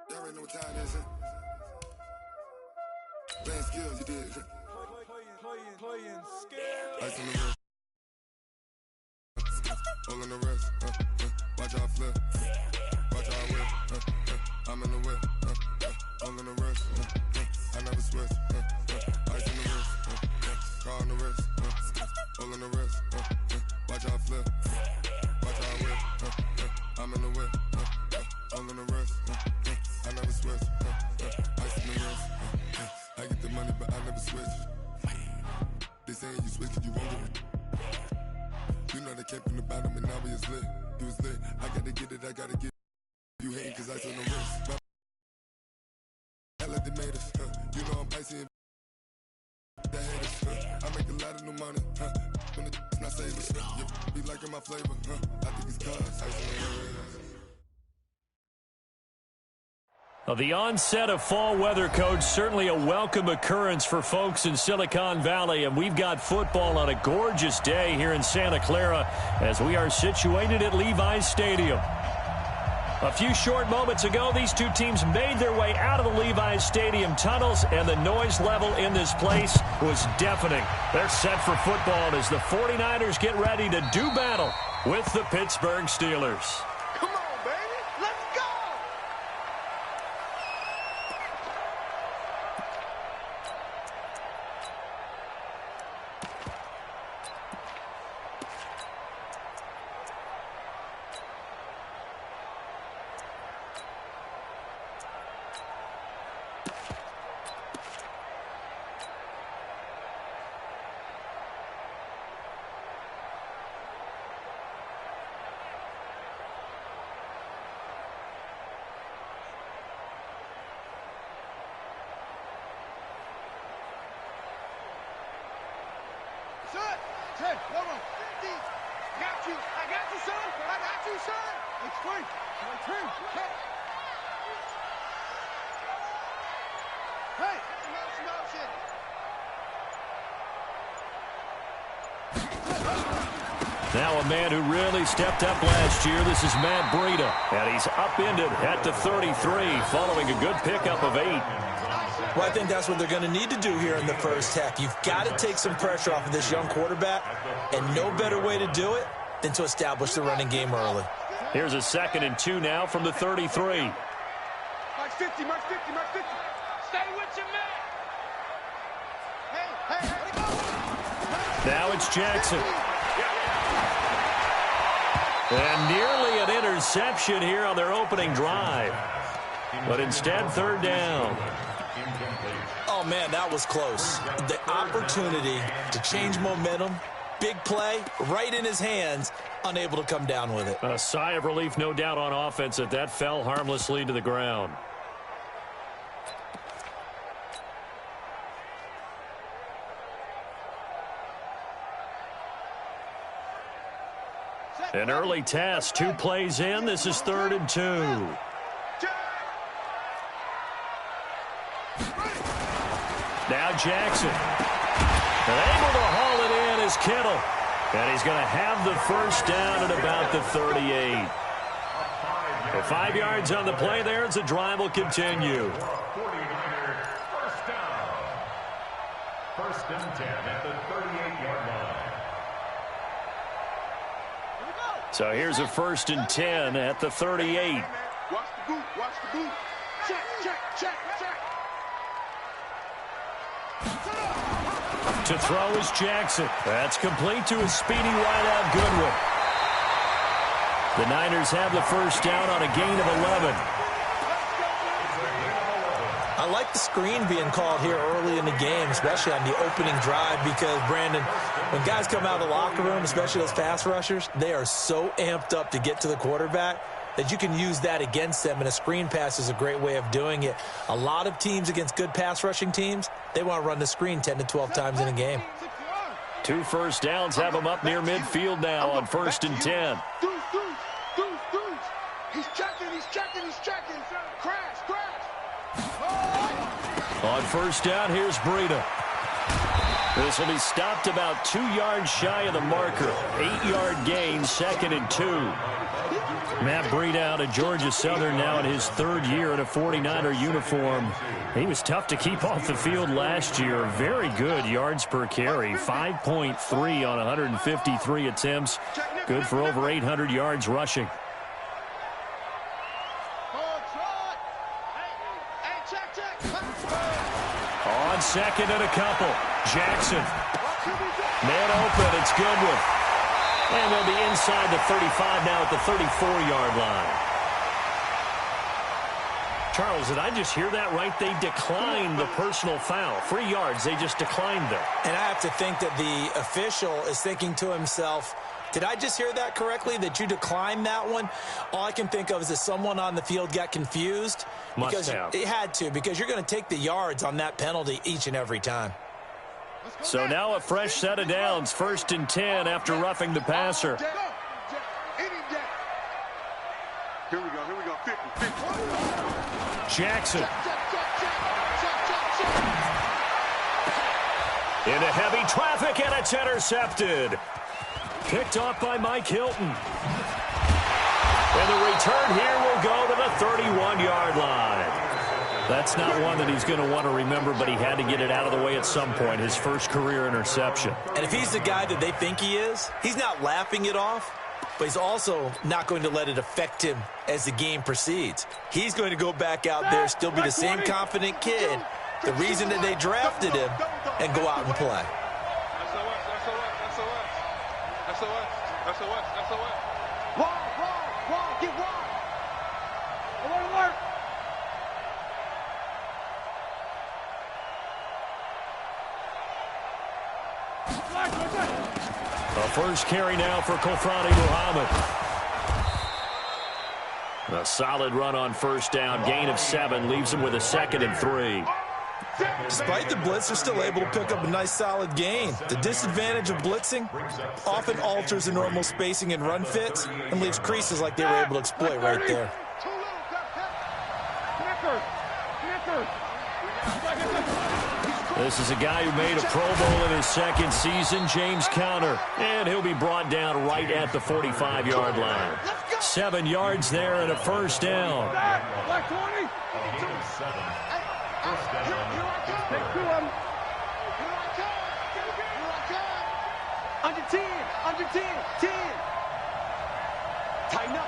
Y'all already know what time it is, huh? Playing skills, you did. Playing skills. Ice on the wrist. All on the wrist. Watch out flip. Watch out whip. I'm in the whip. All on the wrist. I never switch. Ice on the wrist. Car on the wrist. All on the wrist. Watch out flip. Watch out whip. I'm in the whip. All on the wrist. I never switch. Ice on the wrist. I get the money, but I never switch. They saying you switch, you won't get it. You know they came from the bottom and now we is lit. You was lit. I gotta get it, I gotta get it. You hating cause ice on the wrist. I like they made us. You know I'm icy and that haters. I make a lot of new money. When it's not saving. Be liking my flavor. I think it's cause ice on the wrist. The onset of fall weather, Coach, certainly a welcome occurrence for folks in Silicon Valley, and we've got football on a gorgeous day here in Santa Clara as we are situated at Levi's Stadium. A few short moments ago, these two teams made their way out of the Levi's Stadium tunnels, and the noise level in this place was deafening. They're set for football as the 49ers get ready to do battle with the Pittsburgh Steelers. Hey, hold on. I got you, son. I got you, son. It's free. My turn. Hey, motion. Now a man who really stepped up last year. This is Matt Breida, and he's upended at the 33 following a good pickup of 8. Well, I think that's what they're going to need to do here in the first half. You've got to take some pressure off of this young quarterback, and no better way to do it than to establish the running game early. Here's a 2nd and 2 now from the 33. Mark 50, Mark 50, Mark 50. Stay with your man. Hey, go. Now it's Jackson. And nearly an interception here on their opening drive. But instead, 3rd down. Oh, man, that was close. The opportunity to change momentum, big play, right in his hands, unable to come down with it. A sigh of relief, no doubt, on offense that fell harmlessly to the ground. An early test, 2 plays in. This is 3rd and 2. Now Jackson. And able to haul it in is Kittle. And he's going to have the first down at about the 38. The 5 yards on the play there as the drive will continue. 1st and 10 at the 38-yard line. So here's a 1st and 10 at the 38. Watch the boot, watch the boot. Check. To throw is Jackson. That's complete to a speedy wideout Goodwin. The Niners have the first down on a gain of 11. I like the screen being called here early in the game, especially on the opening drive, because, Brandon, when guys come out of the locker room, especially those pass rushers, they are so amped up to get to the quarterback that you can use that against them, and a screen pass is a great way of doing it. A lot of teams against good pass rushing teams, they want to run the screen 10 to 12 times in a game. 2 first downs have them up near midfield now on 1st and 10. He's checking. Crash. On 1st down, here's Breida. This will be stopped about 2 yards shy of the marker. 8-yard gain, 2nd and 2. Matt Breed out at Georgia Southern now in his third year in a 49er uniform. He was tough to keep off the field last year. Very good yards per carry, 5.3 on 153 attempts. Good for over 800 yards rushing. On second and a couple, Jackson. Man open, it's Goodwin. And they'll be inside the 35 now at the 34-yard line. Charles, did I just hear that right? They declined the personal foul. 3 yards, they just declined them. And I have to think that the official is thinking to himself, did I just hear that correctly, that you declined that one? All I can think of is that someone on the field got confused. Must have. It had to, because you're going to take the yards on that penalty each and every time. So now a fresh set of downs, 1st and 10 after roughing the passer. Here we go, 50. Jackson. Into heavy traffic, and it's intercepted. Picked off by Mike Hilton. And the return here will go to the 31-yard line. That's not one that he's going to want to remember, but he had to get it out of the way at some point, his first career interception. And if he's the guy that they think he is, he's not laughing it off, but he's also not going to let it affect him as the game proceeds. He's going to go back out there, still be the same confident kid, the reason that they drafted him, and go out and play. Wrong, get wrong. Alert. The first carry now for Kofrani Muhammad. A solid run on first down, gain of 7, leaves him with a 2nd and 3. Despite the blitz, they're still able to pick up a nice solid gain. The disadvantage of blitzing often alters the normal spacing and run fits and leaves creases like they were able to exploit right there. This is a guy who made a Pro Bowl in his 2nd season, James Conner. And he'll be brought down right at the 45-yard line. 7 yards there and a first down. Black 20. Under 10. 10. Tighten up.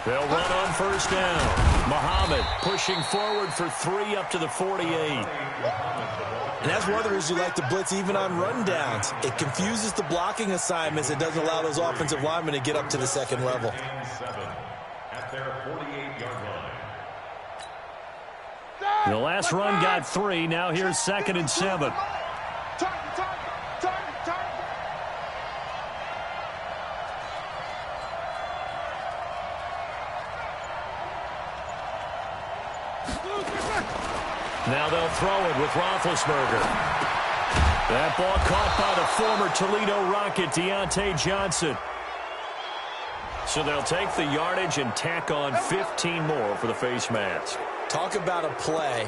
They'll run on first down. Muhammad pushing forward for 3 up to the 48. And that's one of the reasons you like to blitz even on rundowns. It confuses the blocking assignments. It doesn't allow those offensive linemen to get up to the second level. At their 48-yard line. The last run got 3. Now here's 2nd and 7. Now they'll throw it with Roethlisberger. That ball caught by the former Toledo Rocket, Deontay Johnson. So they'll take the yardage and tack on 15 more for the face mask. Talk about a play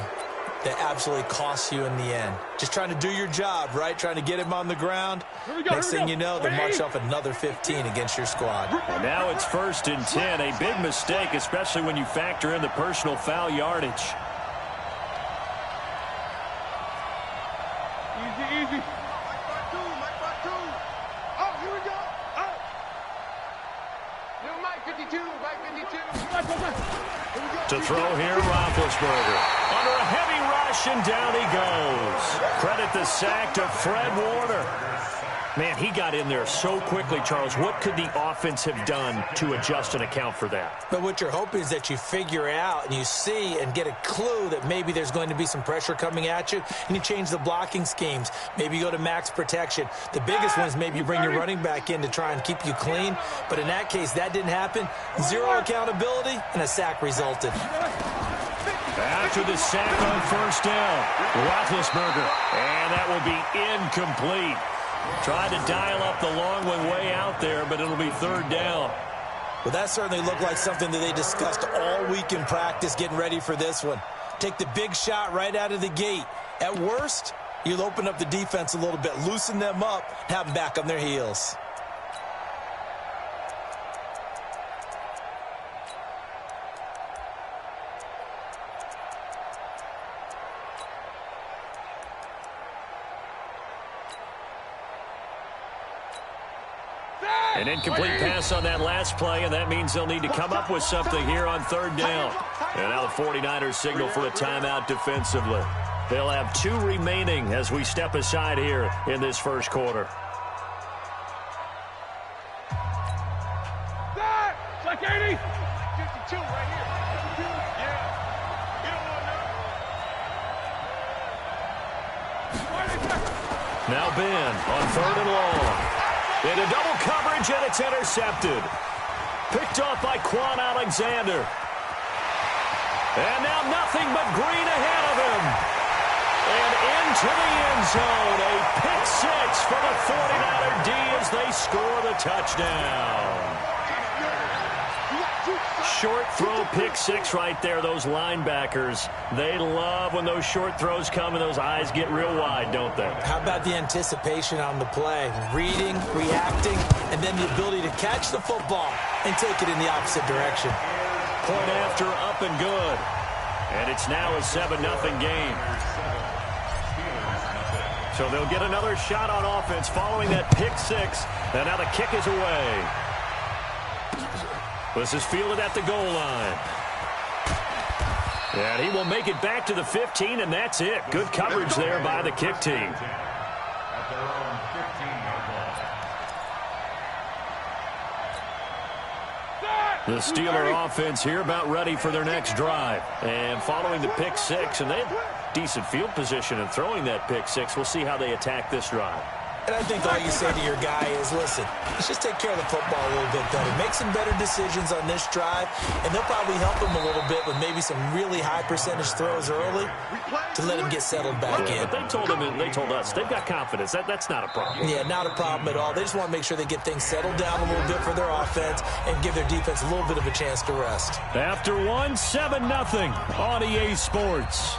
that absolutely costs you in the end. Just trying to do your job, right? Trying to get him on the ground. Next thing you know, they march off another 15 against your squad. And now it's 1st and 10. A big mistake, especially when you factor in the personal foul yardage. Easy. Mike 2. Oh, here we go. Oh. Little Mike 52. To throw here, Roethlisberger. Under a heavy rush, and down he goes. Credit the sack to Fred Warner. Man, he got in there so quickly, Charles. What could the offense have done to adjust and account for that? But what you're hoping is that you figure out and you see and get a clue that maybe there's going to be some pressure coming at you, and you change the blocking schemes. Maybe you go to max protection. The biggest one is maybe you bring your running back in to try and keep you clean. But in that case, that didn't happen. 0 accountability, and a sack resulted. After the sack on first down, Roethlisberger. And that will be incomplete. Tried to dial up the long one way out there, but it'll be 3rd down. Well, that certainly looked like something that they discussed all week in practice getting ready for this one. Take the big shot right out of the gate. At worst, You'll open up the defense a little bit, loosen them up, have them back on their heels. An incomplete pass on that last play, and that means they'll need to come up with something here on third down. And now the 49ers signal for a timeout defensively. They'll have 2 remaining as we step aside here in this first quarter. Like 80. 52 right here. Yeah. Now Ben on third and long. Into double coverage, and it's intercepted. Picked off by Quan Alexander. And now nothing but green ahead of him. And into the end zone. A pick 6 for the 49er D as they score the touchdown. Short throw, pick 6 right there. Those linebackers, they love when those short throws come and those eyes get real wide, don't they? How about the anticipation on the play? Reading, reacting, and then the ability to catch the football and take it in the opposite direction. Point after, up and good. And it's now a 7-0 game. So they'll get another shot on offense following that pick 6. And now the kick is away. This is fielded at the goal line. And he will make it back to the 15, and that's it. Good coverage there by the kick team. The Steeler offense here about ready for their next drive. And following the pick 6, and they have decent field position in throwing that pick 6. We'll see how they attack this drive. And I think all you say to your guy is, listen, let's just take care of the football a little bit better. Make some better decisions on this drive, and they'll probably help him a little bit with maybe some really high percentage throws early to let him get settled back in. But they told us, they've got confidence. That's not a problem. Yeah, not a problem at all. They just want to make sure they get things settled down a little bit for their offense and give their defense a little bit of a chance to rest. After 7-0 on EA Sports.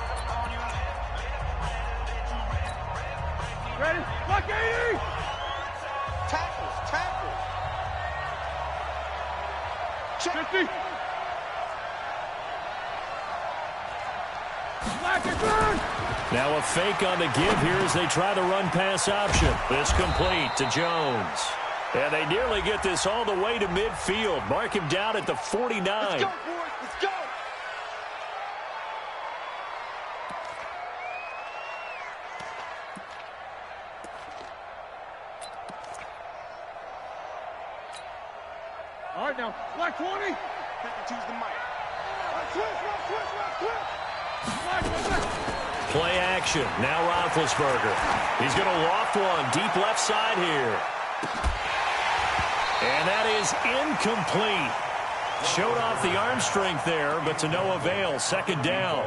Ready? Like 80! Tackles. 50. Now a fake on the give here as they try the run-pass option. It's complete to Jones. And they nearly get this all the way to midfield. Mark him down at the 49. Let's go, boys. Let's go. All right, now, black 20. Choose the mic. Switch. Play action. Now Roethlisberger. He's going to loft one. Deep left side here. And that is incomplete. Showed off the arm strength there, but to no avail. Second down.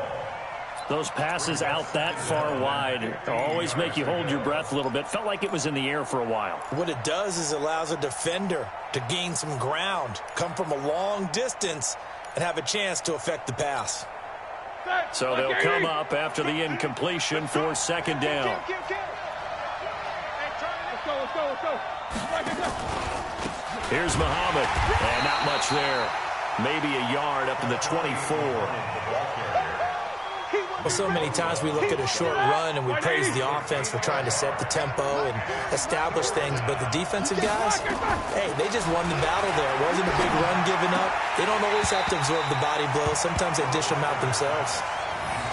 Those passes out that far wide always make you hold your breath a little bit. Felt like it was in the air for a while. What it does is it allows a defender to gain some ground, come from a long distance, and have a chance to affect the pass. So they'll come up after the incompletion for second down. Let's go. Here's Muhammad, and not much there. Maybe a yard up to the 24. Well, so many times we look at a short run and we praise the offense for trying to set the tempo and establish things, but the defensive guys, hey, they just won the battle there. It wasn't a big run given up. They don't always have to absorb the body blows. Sometimes they dish them out themselves.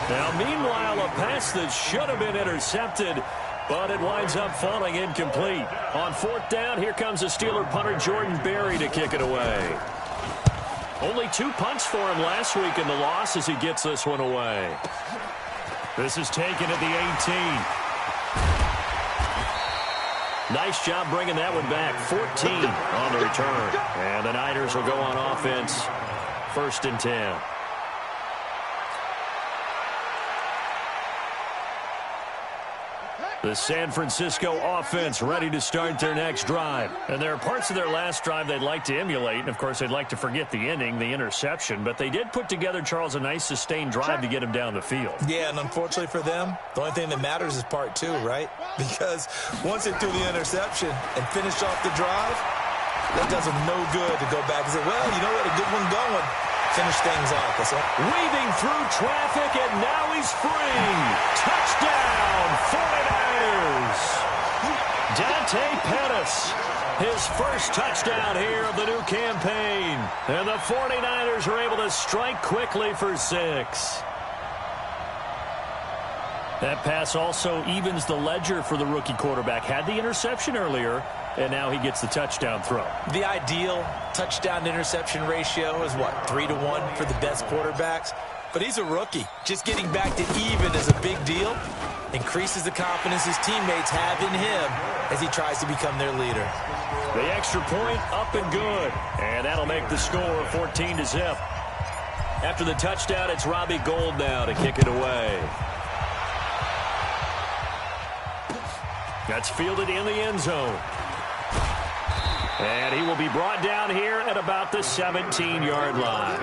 Now, meanwhile, a pass that should have been intercepted, but it winds up falling incomplete. On fourth down, here comes the Steeler punter Jordan Berry to kick it away. Only 2 punts for him last week in the loss as he gets this one away. This is taken at the 18. Nice job bringing that one back. 14 on the return. And the Niners will go on offense. 1st and 10. The San Francisco offense ready to start their next drive. And there are parts of their last drive they'd like to emulate. And, of course, they'd like to forget the ending, the interception. But they did put together, Charles, a nice sustained drive to get him down the field. Yeah, and unfortunately for them, the only thing that matters is part two, right? Because once they threw the interception and finished off the drive, that does them no good to go back and say, well, you know what, a good one going. Finish things off. Weaving through traffic, and now he's free. Touchdown, 49ers. Dante Pettis, his first touchdown here of the new campaign. And the 49ers are able to strike quickly for 6. That pass also evens the ledger for the rookie quarterback. Had the interception earlier, and now he gets the touchdown throw. The ideal touchdown-interception ratio is, what, 3-to-1 for the best quarterbacks? But he's a rookie. Just getting back to even is a big deal. Increases the confidence his teammates have in him as he tries to become their leader. The extra point up and good. And that'll make the score 14-0. After the touchdown, it's Robbie Gould now to kick it away. That's fielded in the end zone. And he will be brought down here at about the 17-yard line.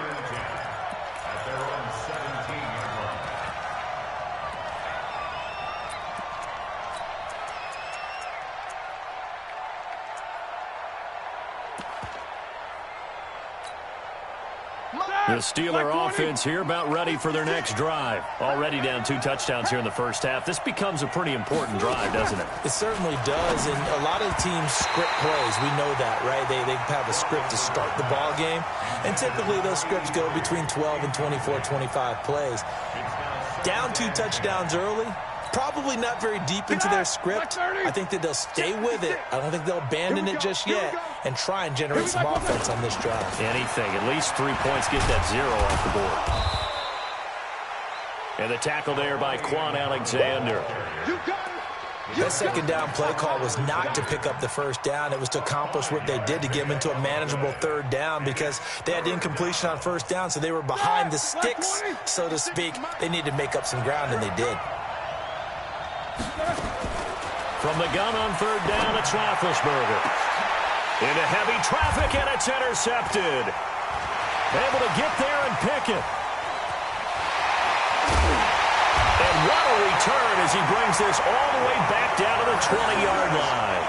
The Steeler offense here about ready for their next drive. Already down 2 touchdowns here in the first half. This becomes a pretty important drive, doesn't it? It certainly does, and a lot of teams script plays. We know that, right? They have a script to start the ball game, and typically those scripts go between 12 and 24, 25 plays. Down 2 touchdowns early, probably not very deep into their script. I think that they'll stay with it. I don't think they'll abandon it just yet and try and generate some offense on this drive. Anything. At least 3 points. Get that 0 off the board. And the tackle there by Quan Alexander. That second down play call was not to pick up the first down. It was to accomplish what they did to get them into a manageable third down because they had incompletion on first down, so they were behind the sticks, so to speak. They needed to make up some ground, and they did. From the gun on third down, it's Roethlisberger. Into heavy traffic, and it's intercepted. Able to get there and pick it. And what a return as he brings this all the way back down to the 20-yard line.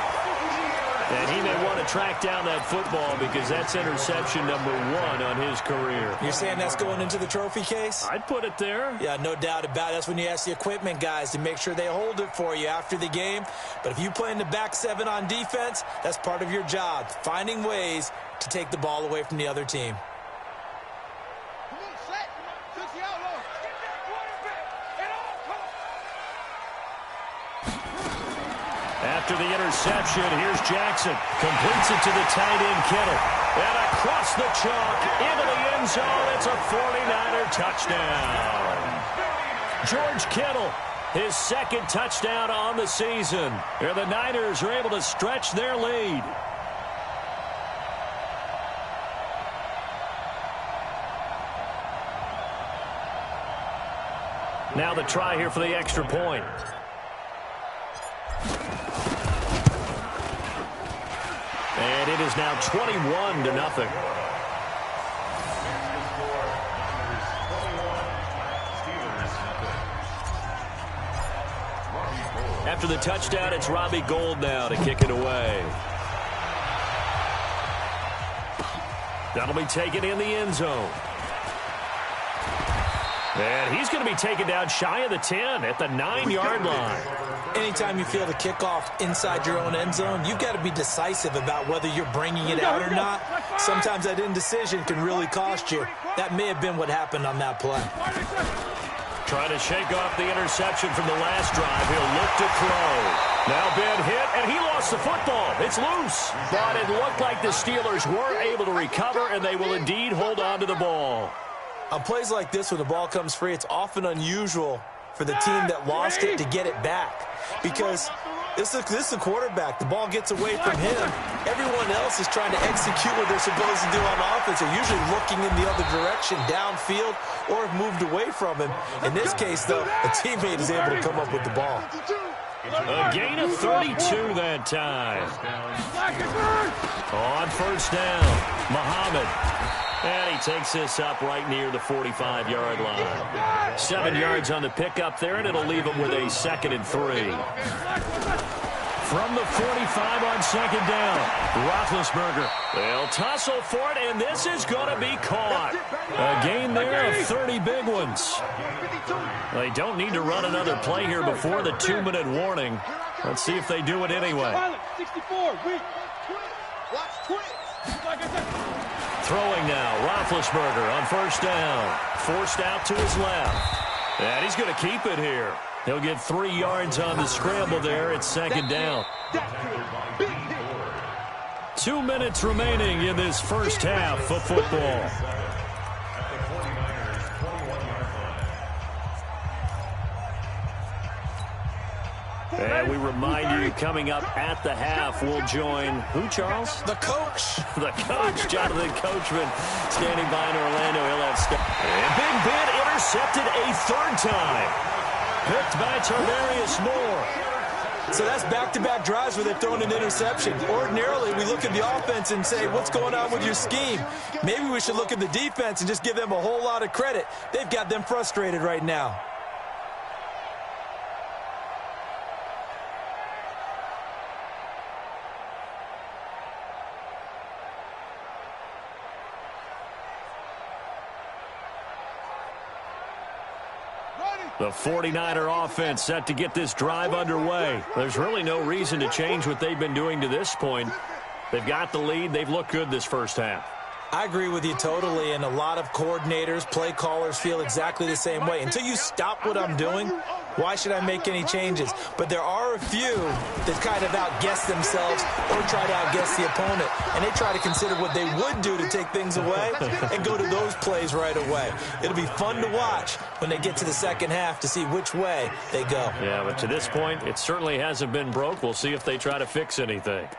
And he may want to track down that football because that's interception number 1 on his career. You're saying that's going into the trophy case? I'd put it there. Yeah, no doubt about it. That's when you ask the equipment guys to make sure they hold it for you after the game. But if you play in the back 7 on defense, that's part of your job, finding ways to take the ball away from the other team. After the interception, here's Jackson. Completes it to the tight end, Kittle. And across the chalk, into the end zone. It's a 49er touchdown. George Kittle, his second touchdown on the season. And the Niners are able to stretch their lead. Now the try here for the extra point. And it is now 21-0. After the touchdown, it's Robbie Gould now to kick it away. That'll be taken in the end zone. And he's going to be taken down shy of the 10 at the 9-yard line. Anytime you feel the kickoff inside your own end zone, you've got to be decisive about whether you're bringing it out or not. Sometimes that indecision can really cost you. That may have been what happened on that play. Trying to shake off the interception from the last drive. He'll look to throw. Now Ben hit, and he lost the football. It's loose. But it looked like the Steelers were able to recover, and they will indeed hold on to the ball. On plays like this, when the ball comes free, it's often unusual for the team that lost it to get it back. Because this is a quarterback. The ball gets away from him. Everyone else is trying to execute what they're supposed to do on offense. They're usually looking in the other direction, downfield, or have moved away from him. In this case, though, a teammate is able to come up with the ball. A gain of 32 that time. On first down, Muhammad. And he takes this up right near the 45-yard line. 7 yards on the pickup there, and it'll leave him with a 2nd and 3. From the 45 on 2nd down, Roethlisberger. They'll tussle for it, and this is going to be caught. A gain there of 30 big ones. They don't need to run another play here before the 2-minute warning. Let's see if they do it anyway. 64, Throwing now, Roethlisberger on first down. Forced out to his left. And he's going to keep it here. He'll get 3 yards on the scramble there. It's 2nd down. 2 minutes remaining in this first half of football. And we remind you, coming up at the half, we'll join who, Charles? The coach. The coach, Jonathan Coachman, standing by in Orlando. He'll have and Big Ben intercepted a 3rd time. Picked by Tarvarius Moore. So that's back-to-back drives where they've thrown an interception. Ordinarily, we look at the offense and say, what's going on with your scheme? Maybe we should look at the defense and just give them a whole lot of credit. They've got them frustrated right now. The 49er offense set to get this drive underway. There's really no reason to change what they've been doing to this point. They've got the lead. They've looked good this first half. I agree with you totally, and a lot of coordinators, play callers feel exactly the same way. Until you stop what I'm doing, why should I make any changes? But there are a few that kind of outguess themselves or try to outguess the opponent, and they try to consider what they would do to take things away and go to those plays right away. It'll be fun to watch when they get to the second half to see which way they go. Yeah, but to this point, it certainly hasn't been broke. We'll see if they try to fix anything.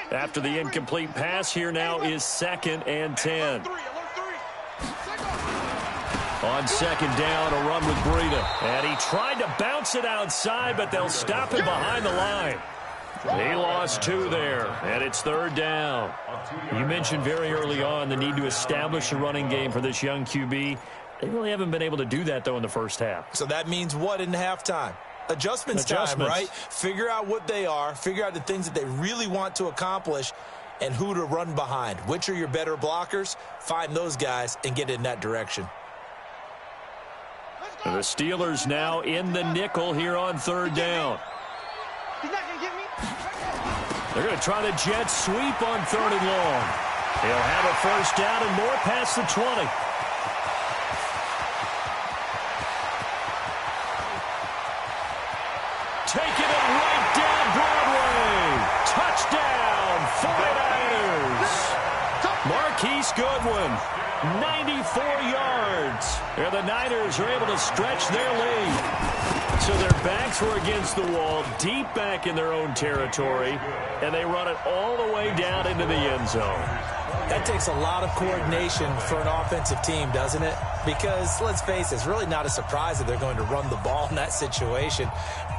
After the incomplete pass, here now is 2nd and 10. On 2nd down, a run with Breida. And he tried to bounce it outside, but they'll stop him behind the line. He lost 2 there, and it's 3rd down. You mentioned very early on the need to establish a running game for this young QB. They really haven't been able to do that, though, in the first half. So that means what in halftime? Adjustments time, right? Figure out what they are, figure out the things that they really want to accomplish, and who to run behind. Which are your better blockers? Find those guys and get in that direction. And the Steelers now in the nickel here on third down. He's not going to get me. They're going to try the jet sweep on third and long. He'll have a first down and more past the 20. Taking it right down Broadway. Touchdown, 49ers. Marquise Goodwin, 94 yards. And the Niners are able to stretch their lead. So their backs were against the wall, deep back in their own territory, and they run it all the way down into the end zone. That takes a lot of coordination for an offensive team, doesn't it? Because, let's face it, it's really not a surprise that they're going to run the ball in that situation.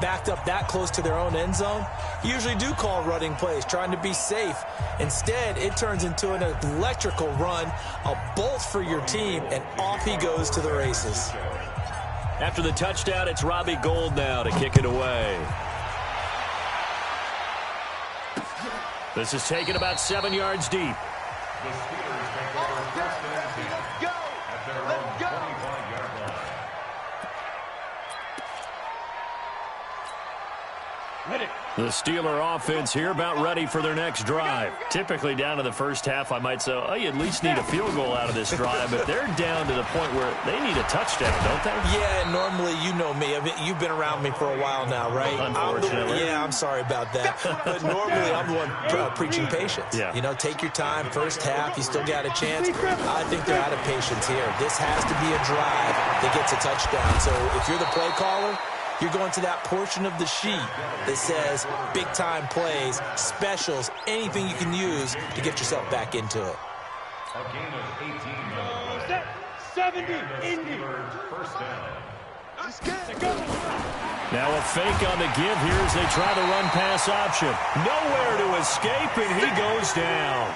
Backed up that close to their own end zone, you usually do call running plays, trying to be safe. Instead, it turns into an electrical run, a bolt for your team, and off he goes to the races. After the touchdown, it's Robbie Gould now to kick it away. This is taken about 7 yards deep. The Steelers take over first and 10 at their own 25-yard line. The Steeler offense here about ready for their next drive. Typically down to the first half, I might say, oh, you at least need a field goal out of this drive, but they're down to the point where they need a touchdown, don't they? Yeah, and normally, you know me. I mean, you've been around me for a while now, right? Unfortunately. I'm sorry about that. But normally, I'm the one preaching patience. Yeah. You know, take your time. First half, you still got a chance. I think they're out of patience here. This has to be a drive that gets a touchdown. So if you're the play caller, you're going to that portion of the sheet that says big-time plays, specials, anything you can use to get yourself back into it. A gain of 18 yards. 70, Indy. First down. Let's go. Now a fake on the give here as they try the run-pass option. Nowhere to escape, and he goes down.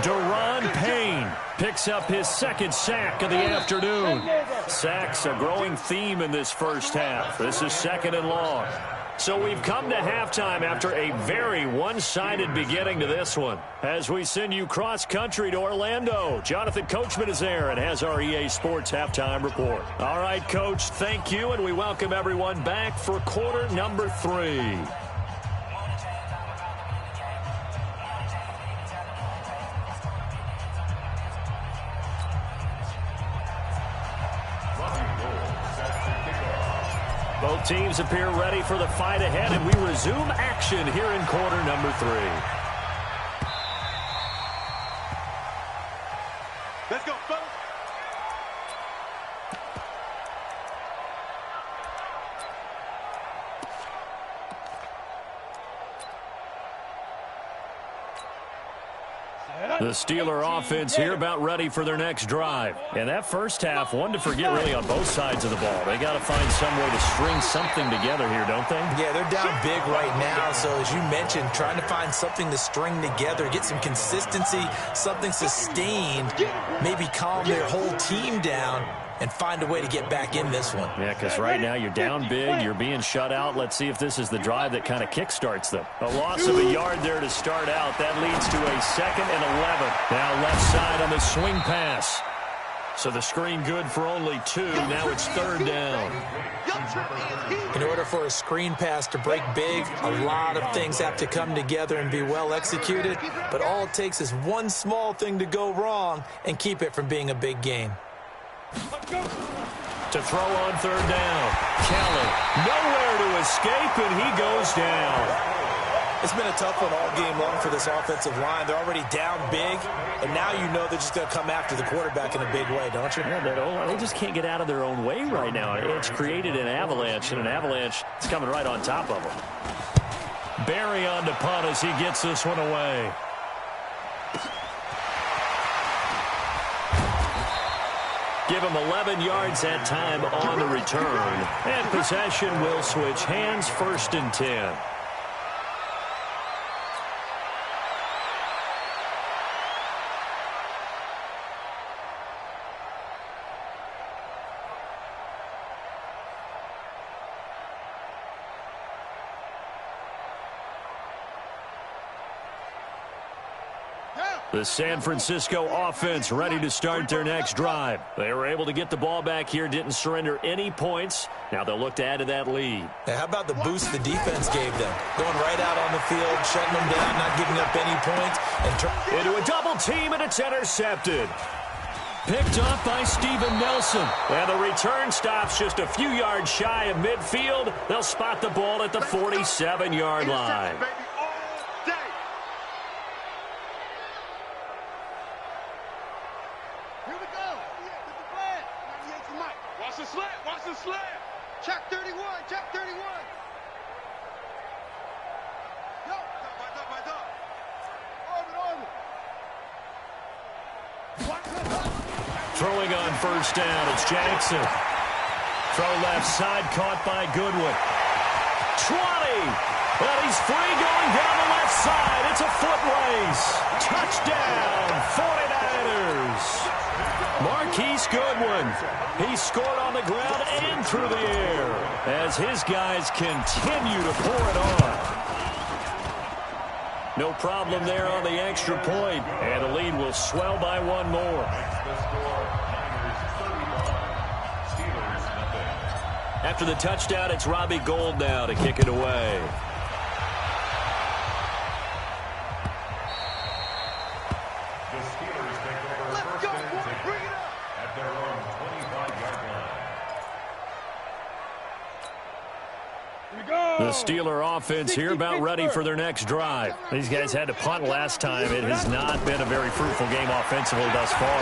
Deron Payne picks up his second sack of the afternoon. Sacks a growing theme in this first half. This is second and long. So we've come to halftime after a very one-sided beginning to this one. As we send you cross-country to Orlando, Jonathan Coachman is there and has our EA Sports halftime report. All right, Coach, thank you, and we welcome everyone back for quarter number 3. Both teams appear ready for the fight ahead, and we resume action here in quarter number 3. Let's go, folks. The Steeler offense here about ready for their next drive. And that first half, one to forget really on both sides of the ball. They got to find some way to string something together here, don't they? Yeah, they're down big right now. So as you mentioned, trying to find something to string together, get some consistency, something sustained, maybe calm their whole team down and find a way to get back in this one. Yeah, because right now you're down big, you're being shut out. Let's see if this is the drive that kind of kickstarts them. A loss of a yard there to start out. That leads to a 2nd and 11. Now left side on the swing pass. So the screen good for only 2. Now it's third down. In order for a screen pass to break big, a lot of things have to come together and be well executed. But all it takes is one small thing to go wrong and keep it from being a big game. To throw on third down. Kelly, nowhere to escape, and he goes down. It's been a tough one all game long for this offensive line. They're already down big, and now you know they're just going to come after the quarterback in a big way, don't you? Yeah, they just can't get out of their own way right now. It's created an avalanche, and an avalanche is coming right on top of them. Barry on to punt as he gets this one away. Give him 11 yards that time on the return. And possession will switch hands, 1st and 10. Down. The San Francisco offense ready to start their next drive. They were able to get the ball back here, didn't surrender any points. Now they'll look to add to that lead. Now, how about the boost the defense gave them? Going right out on the field, shutting them down, not giving up any points. And into a double team, and it's intercepted. Picked off by Steven Nelson. And the return stops just a few yards shy of midfield. They'll spot the ball at the 47-yard line. Watch the slant. Check 31. Check 31. Yo, my dog. Orbit. Throwing on first down, it's Jackson. Throw left side, caught by Goodwin. 20. Well, he's free going down the left side. It's a foot race. Touchdown, 49ers. Marquise Goodwin. He scored on the ground and through the air as his guys continue to pour it on. No problem there on the extra point, and the lead will swell by one more. After the touchdown, it's Robbie Gould now to kick it away. The Steeler offense here about ready for their next drive. These guys had to punt last time. It has not been a very fruitful game offensively thus far.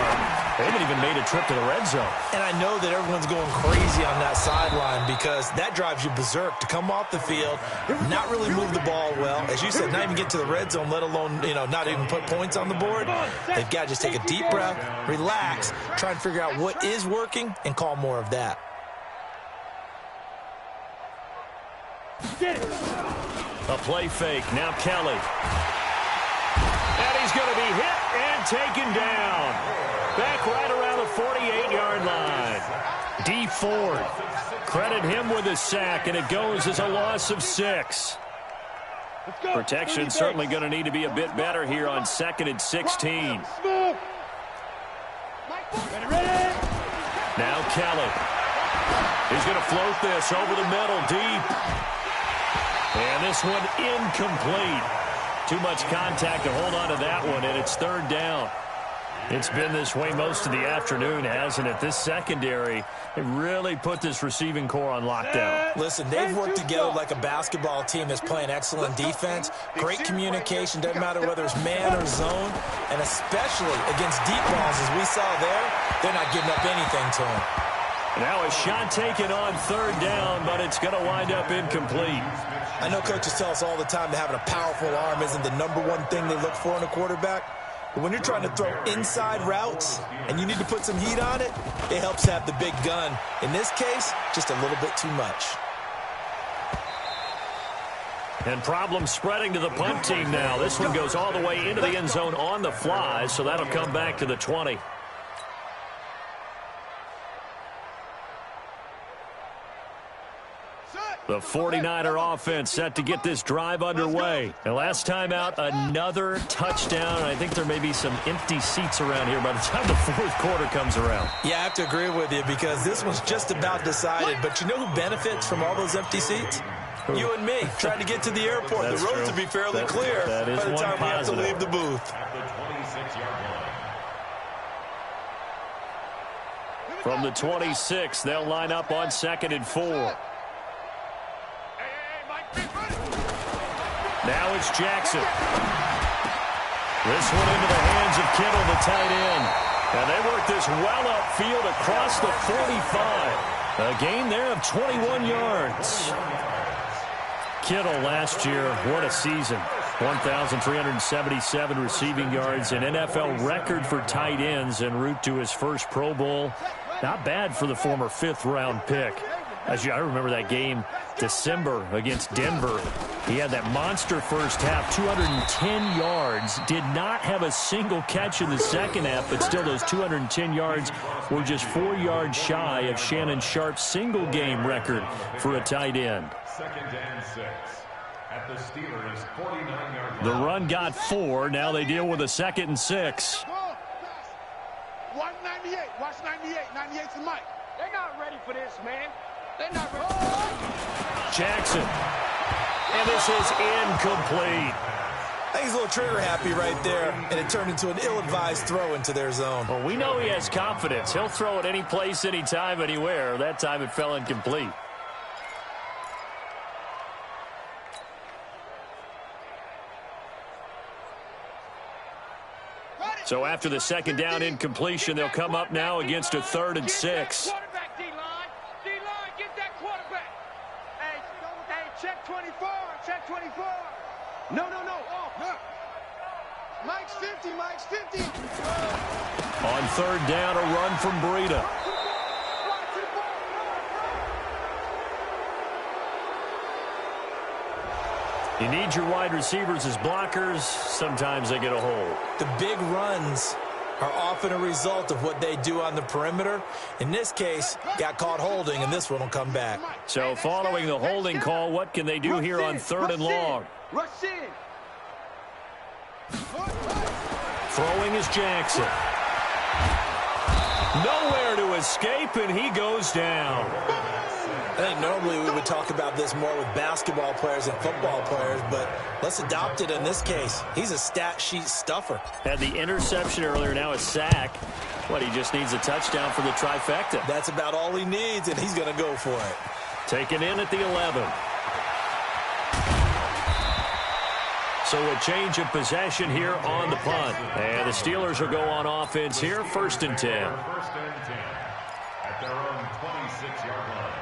They haven't even made a trip to the red zone. And I know that everyone's going crazy on that sideline because that drives you berserk to come off the field, not really move the ball well. As you said, not even get to the red zone, let alone, not even put points on the board. They've got to just take a deep breath, relax, try and figure out what is working, and call more of that. A play fake. Now Kelly. And he's going to be hit and taken down. Back right around the 48-yard line. D. Ford. Credit him with a sack, and it goes as a loss of 6. Protection certainly going to need to be a bit better here on 2nd and 16. Now Kelly. He's going to float this over the middle, deep. And this one incomplete. Too much contact to hold on to that one, and it's 3rd down. It's been this way most of the afternoon, hasn't it? This secondary, they really put this receiving core on lockdown. Listen, they've worked together like a basketball team that's playing excellent defense. Great communication, doesn't matter whether it's man or zone. And especially against deep balls, as we saw there, they're not giving up anything to them. Now a shot taken on 3rd down, but it's going to wind up incomplete. I know coaches tell us all the time that having a powerful arm isn't the #1 thing they look for in a quarterback. But when you're trying to throw inside routes and you need to put some heat on it, it helps to have the big gun. In this case, just a little bit too much. And problems spreading to the punt team now. This one goes all the way into the end zone on the fly, so that'll come back to the 20. The 49er offense set to get this drive underway. And last time out, another touchdown. I think there may be some empty seats around here by the time the 4th quarter comes around. Yeah, I have to agree with you because this one's just about decided. But you know who benefits from all those empty seats? You and me, trying to get to the airport. That's the roads true. will be fairly clear by the time we have to leave the booth. From the 26, they'll line up on 2nd and 4. Now it's Jackson. This one into the hands of Kittle, the tight end. And they work this well upfield across the 45. A gain there of 21 yards. Kittle last year, what a season. 1,377 receiving yards, an NFL record for tight ends en route to his first Pro Bowl. Not bad for the former 5th-round pick. I remember that game, December against Denver. He had that monster first half, 210 yards. Did not have a single catch in the second half, but still those 210 yards were just 4 yards shy of Shannon Sharp's single-game record for a tight end. 2nd and 6. at the Steelers' 49-yard line. The run got 4. Now they deal with a 2nd and 6. 198. Watch 98. 98's the mic. They're not ready for this, man. They're not ready. Jackson. And this is incomplete. I think he's a little trigger happy right there, and it turned into an ill-advised throw into their zone. Well, we know he has confidence. He'll throw it any place, anytime, anywhere. That time it fell incomplete. So after the 2nd down incompletion, they'll come up now against a 3rd and 6. Quarterback, D-line. D-line, get that quarterback. Hey, check 24. Check 24. No. Oh, Mike's 50. Mike's 50. On 3rd down, a run from Breida. You need your wide receivers as blockers. Sometimes they get a hold. The big runs are often a result of what they do on the perimeter. In this case, got caught holding, and this one will come back. So following the holding call, what can they do here on 3rd and long? Rush in. Throwing is Jackson. Nowhere to escape, and he goes down. I think normally we would talk about this more with basketball players and football players, but let's adopt it in this case. He's a stat sheet stuffer. Had the interception earlier, now a sack. What, he just needs a touchdown for the trifecta. That's about all he needs, and he's going to go for it. Taken in at the 11. So a change of possession here on the punt. And the Steelers will go on offense here, 1st and 10. 1st and 10 at their own 26-yard line.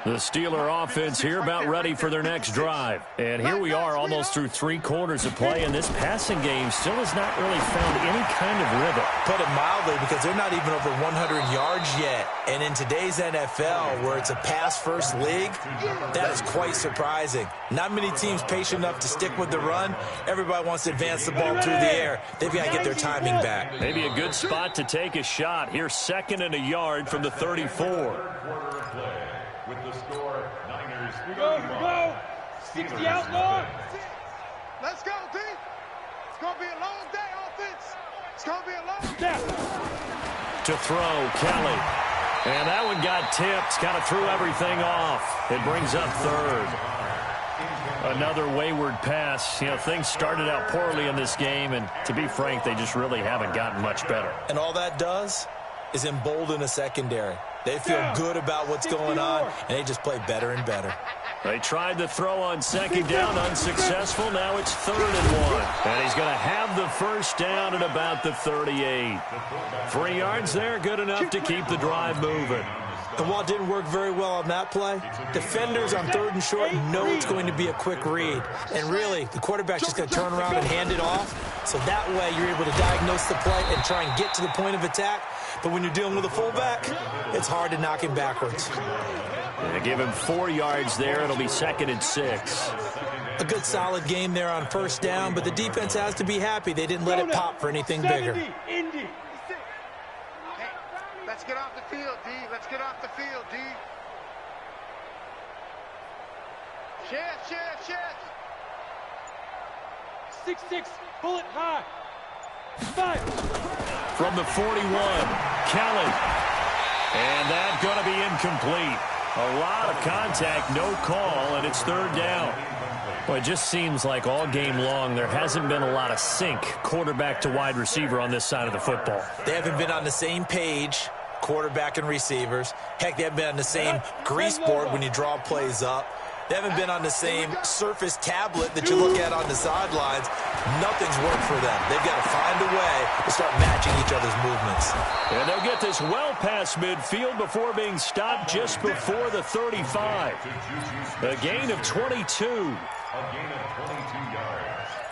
The Steeler offense here about ready for their next drive. And here we are almost through 3 quarters of play, and this passing game still has not really found any kind of rhythm. Put it mildly, because they're not even over 100 yards yet. And in today's NFL, where it's a pass-first league, that is quite surprising. Not many teams patient enough to stick with the run. Everybody wants to advance the ball through the air. They've got to get their timing back. Maybe a good spot to take a shot. Here's 2nd and a yard from the 34. With the score, Niners. Here we go. 60 out long. Let's go, D. It's going to be a long day, offense. It's going to be a long day. To throw, Kelly. And that one got tipped. Kind of threw everything off. It brings up 3rd. Another wayward pass. You know, things started out poorly in this game, and to be frank, they just really haven't gotten much better. And all that does is embolden a secondary. They feel good about what's going on, and they just play better and better. They tried to throw on 2nd down, unsuccessful. Now it's 3rd and 1. And he's going to have the 1st down at about the 38. 3 yards there, good enough to keep the drive moving. And while it didn't work very well on that play, defenders on 3rd and short know it's going to be a quick read. And really, the quarterback's just going to turn around and hand it off. So that way, you're able to diagnose the play and try and get to the point of attack. But when you're dealing with a fullback, it's hard to knock him backwards. They give him 4 yards there. It'll be 2nd and 6. A good solid game there on 1st down, but the defense has to be happy they didn't let it pop for anything bigger. Hey, let's get off the field, D. Let's get off the field, D. Chest. 6-6, bullet high. 5. From the 41, Kelly. And that's going to be incomplete. A lot of contact, no call, and it's 3rd down. Well, it just seems like all game long there hasn't been a lot of sync quarterback to wide receiver on this side of the football. They haven't been on the same page, quarterback and receivers. Heck, they haven't been on the same grease board when you draw plays up. They haven't been on the same surface tablet that you look at on the sidelines. Nothing's worked for them. They've got to find a way to start matching each other's movements. And they'll get this well past midfield before being stopped just before the 35. A gain of 22.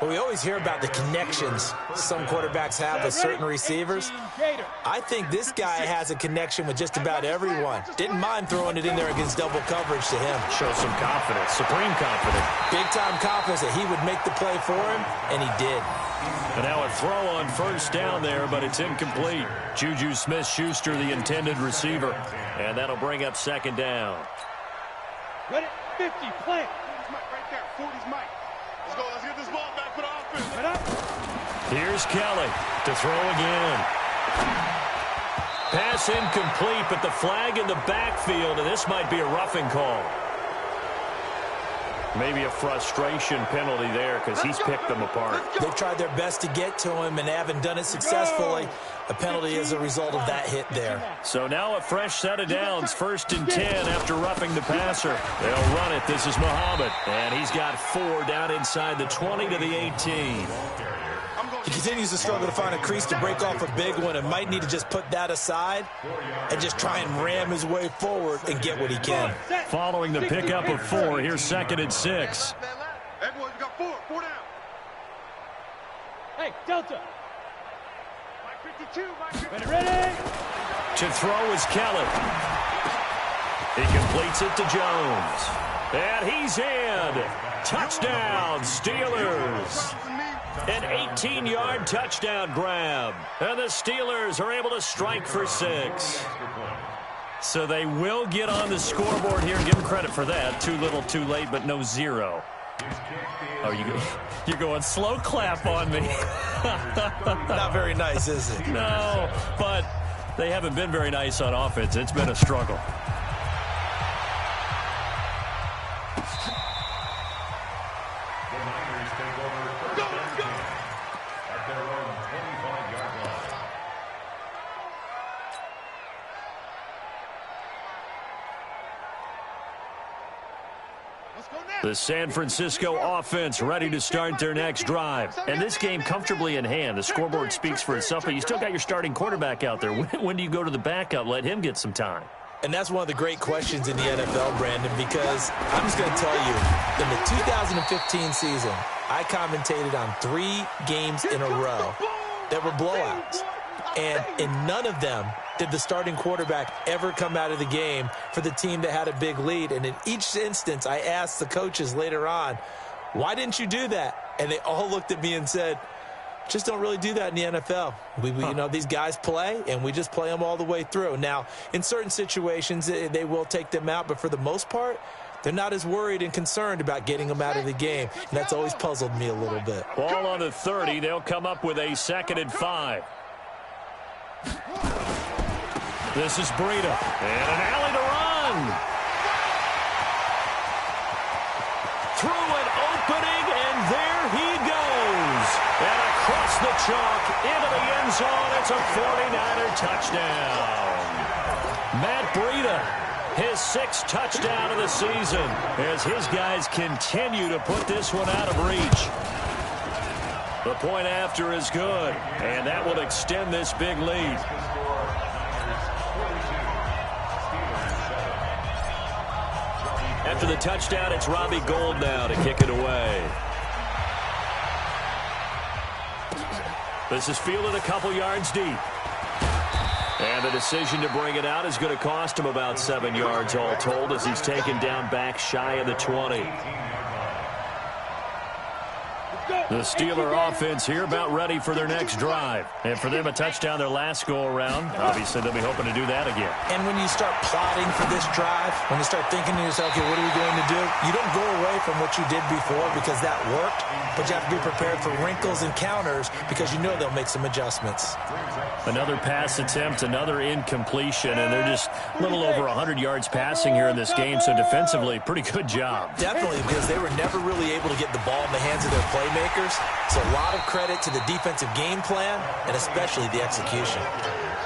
Well, we always hear about the connections some quarterbacks have with certain receivers. I think this guy has a connection with just about everyone. Didn't mind throwing it in there against double coverage to him. Shows some confidence, supreme confidence. Big-time confidence that he would make the play for him, and he did. And now a throw on 1st down there, but it's incomplete. Juju Smith-Schuster, the intended receiver. And that'll bring up 2nd down. Ready, 50, play. 40's Mike. Let's go. Let's get this ball back for the offense. Here's Kelly to throw again. Pass incomplete, but the flag in the backfield, and this might be a roughing call. Maybe a frustration penalty there because he's picked them apart. They've tried their best to get to him and haven't done it successfully. A penalty as a result of that hit there. So now a fresh set of downs, 1st and 10 after roughing the passer. They'll run it. This is Muhammad, and he's got 4 down inside the 20 to the 18. He continues to struggle to find a crease to break off a big one and might need to just put that aside and just try and ram his way forward and get what he can. Following the pickup of 4, here's 2nd and 6. Hey, boys, we got 4 down. Hey, Delta. Mike 52, Mike 52. Ready? To throw is Kelly. He completes it to Jones. And he's in. Touchdown, Steelers. An 18-yard touchdown grab. And the Steelers are able to strike for 6. So they will get on the scoreboard here. Give them credit for that. Too little, too late, but no 0. Oh, you're going slow clap on me. Not very nice, is it? No, but they haven't been very nice on offense. It's been a struggle. The San Francisco offense ready to start their next drive. And this game comfortably in hand. The scoreboard speaks for itself, but you still got your starting quarterback out there. When do you go to the backup? Let him get some time. And that's one of the great questions in the NFL, Brandon, because I'm just going to tell you, in the 2015 season, I commentated on 3 games in a row that were blowouts. And in none of them did the starting quarterback ever come out of the game for the team that had a big lead. And in each instance, I asked the coaches later on, why didn't you do that? And they all looked at me and said, just don't really do that in the NFL. You know, these guys play, and we just play them all the way through. Now, in certain situations, they will take them out, but for the most part, they're not as worried and concerned about getting them out of the game. And that's always puzzled me a little bit. Ball on the 30. They'll come up with a 2nd and 5. This is Breida. And an alley to run. Through an opening, and there he goes. And across the chalk into the end zone. It's a 49er touchdown. Matt Breida, his 6th touchdown of the season, as his guys continue to put this one out of reach. The point after is good, and that will extend this big lead. After the touchdown, it's Robbie Gould now to kick it away. This is fielded a couple yards deep. And the decision to bring it out is going to cost him about 7 yards all told as he's taken down back shy of the 20. The Steeler offense here about ready for their next drive. And for them, a touchdown their last go-around. Obviously, they'll be hoping to do that again. And when you start plotting for this drive, when you start thinking to yourself, okay, what are we going to do? You don't go away from what you did before because that worked, but you have to be prepared for wrinkles and counters because you know they'll make some adjustments. Another pass attempt, another incompletion, and they're just a little over 100 yards passing here in this game, so defensively, pretty good job. Definitely, because they were never really able to get the ball in the hands of their playmakers. So a lot of credit to the defensive game plan and especially the execution.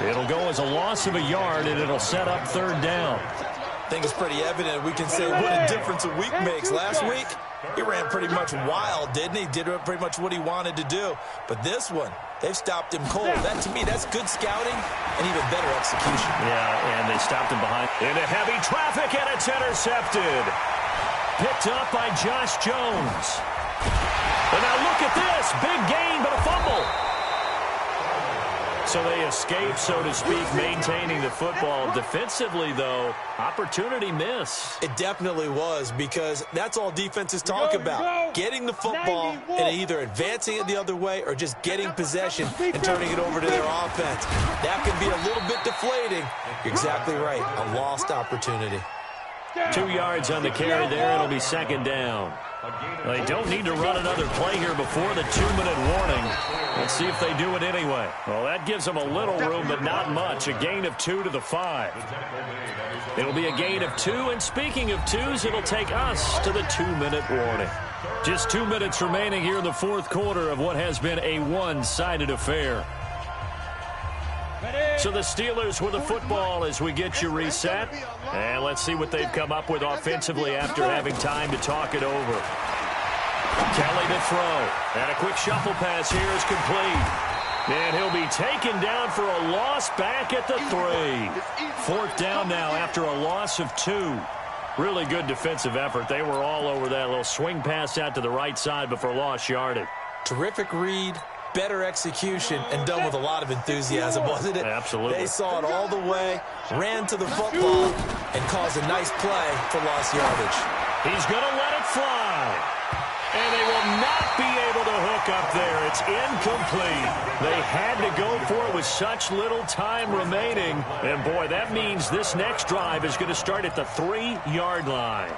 It'll go as a loss of a yard, and it'll set up 3rd down. I think it's pretty evident we can say what a difference a week makes. Last week, he ran pretty much wild, didn't he? Did pretty much what he wanted to do. But this one, they've stopped him cold. That, to me, that's good scouting and even better execution. Yeah, and they stopped him behind. Into heavy traffic, and it's intercepted. Picked up by Josh Jones. And now look at this. Big gain, but a fumble. So they escape, so to speak, maintaining the football. Defensively, though, opportunity miss. It definitely was, because that's all defenses talk about. Getting the football and either advancing it the other way or just getting possession and turning it over to their offense. That can be a little bit deflating. You're exactly right. A lost opportunity. 2 yards on the carry there. It'll be 2nd down. They don't need to run another play here before the 2-minute warning. Let's see if they do it anyway. Well, that gives them a little room, but not much. A gain of 2 to the 5. It'll be a gain of 2, and speaking of 2s, it'll take us to the 2-minute warning. Just 2 minutes remaining here in the fourth quarter of what has been a one-sided affair. So the Steelers with the football as we get you reset. And let's see what they've come up with offensively after having time to talk it over. Kelly to throw. And a quick shuffle pass here is complete. And he'll be taken down for a loss back at the 3. Fourth down now after a loss of 2. Really good defensive effort. They were all over that little swing pass out to the right side before lost yardage. Terrific read. Better execution, and done with a lot of enthusiasm, wasn't it? Absolutely. They saw it all the way, ran to the football, and caused a nice play for lost yardage. He's going to let it fly. And they will not be able to hook up there. It's incomplete. They had to go for it with such little time remaining. And, boy, that means this next drive is going to start at the 3-yard line.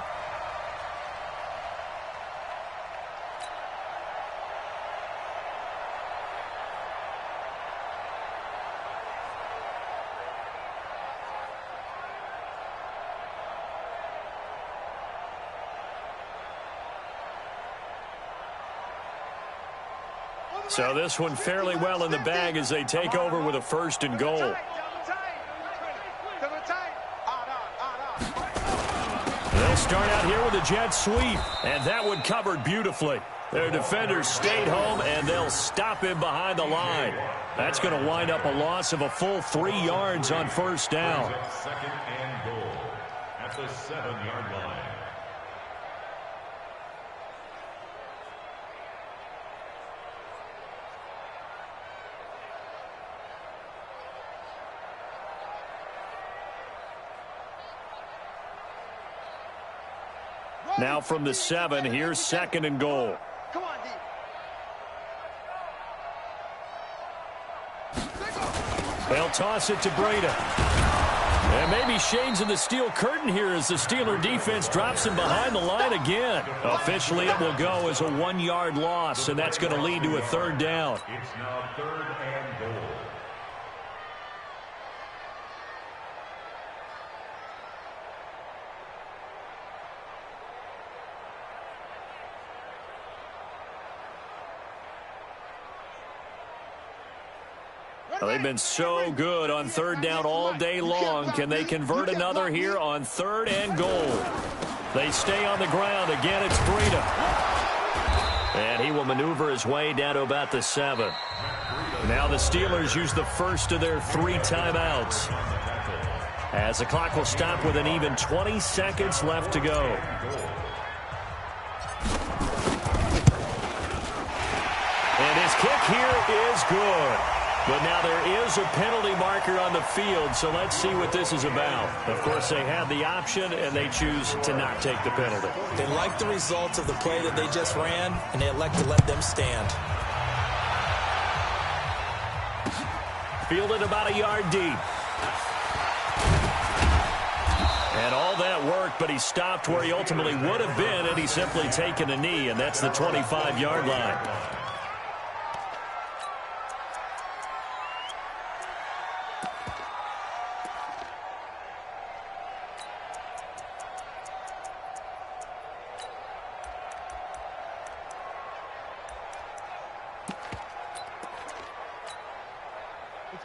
So this one fairly well in the bag as they take over with a 1st and goal. They'll start out here with a jet sweep, and that one covered beautifully. Their defenders stayed home, and they'll stop him behind the line. That's going to wind up a loss of a full 3 yards on 1st down. 2nd and goal at the 7-yard line. Now from the 7, here's 2nd and goal. Come on, D. They'll toss it to Breda. And maybe shades of the steel curtain here as the Steeler defense drops him behind the line again. Officially, it will go as a 1-yard loss, and that's going to lead to a 3rd down. It's now 3rd and goal. They've been so good on 3rd down all day long. Can they convert another here on 3rd and goal? They stay on the ground. Again, it's Breda. And he will maneuver his way down to about the 7. Now the Steelers use the first of their 3 timeouts, as the clock will stop with an even 20 seconds left to go. And his kick here is good. But now there is a penalty marker on the field, so let's see what this is about. Of course, they have the option, and they choose to not take the penalty. They like the results of the play that they just ran, and they elect to let them stand. Fielded about a yard deep. And all that worked, but he stopped where he ultimately would have been had he simply taken a knee, and that's the 25-yard line.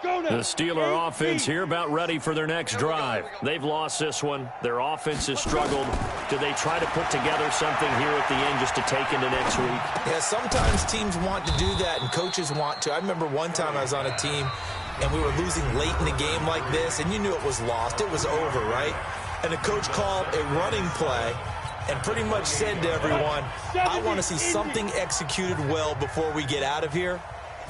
The Steeler offense here about ready for their next drive. They've lost this one. Their offense has struggled. Do they try to put together something here at the end just to take into next week? Yeah, sometimes teams want to do that and coaches want to. I remember one time I was on a team and we were losing late in the game like this, and you knew it was lost. It was over, right? And the coach called a running play and pretty much said to everyone, I want to see something executed well before we get out of here.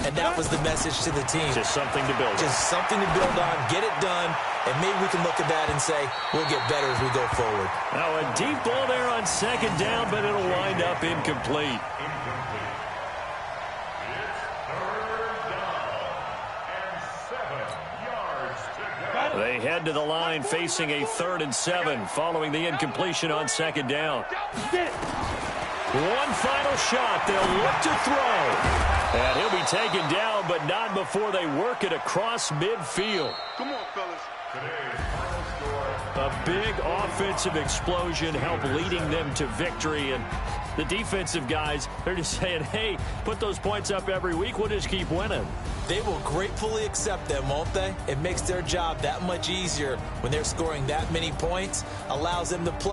And that was the message to the team. Just something to build on. Just something to build on, get it done, and maybe we can look at that and say, we'll get better as we go forward. Now a deep ball there on 2nd down, but it'll wind up incomplete. They head to the line facing a 3rd and 7 following the incompletion on 2nd down. One final shot. They'll look to throw. And he'll be taken down, but not before they work it across midfield. Come on, fellas. A big offensive explosion helped leading them to victory. And the defensive guys, they're just saying, hey, put those points up every week. We'll just keep winning. They will gratefully accept them, won't they? It makes their job that much easier when they're scoring that many points, allows them to play.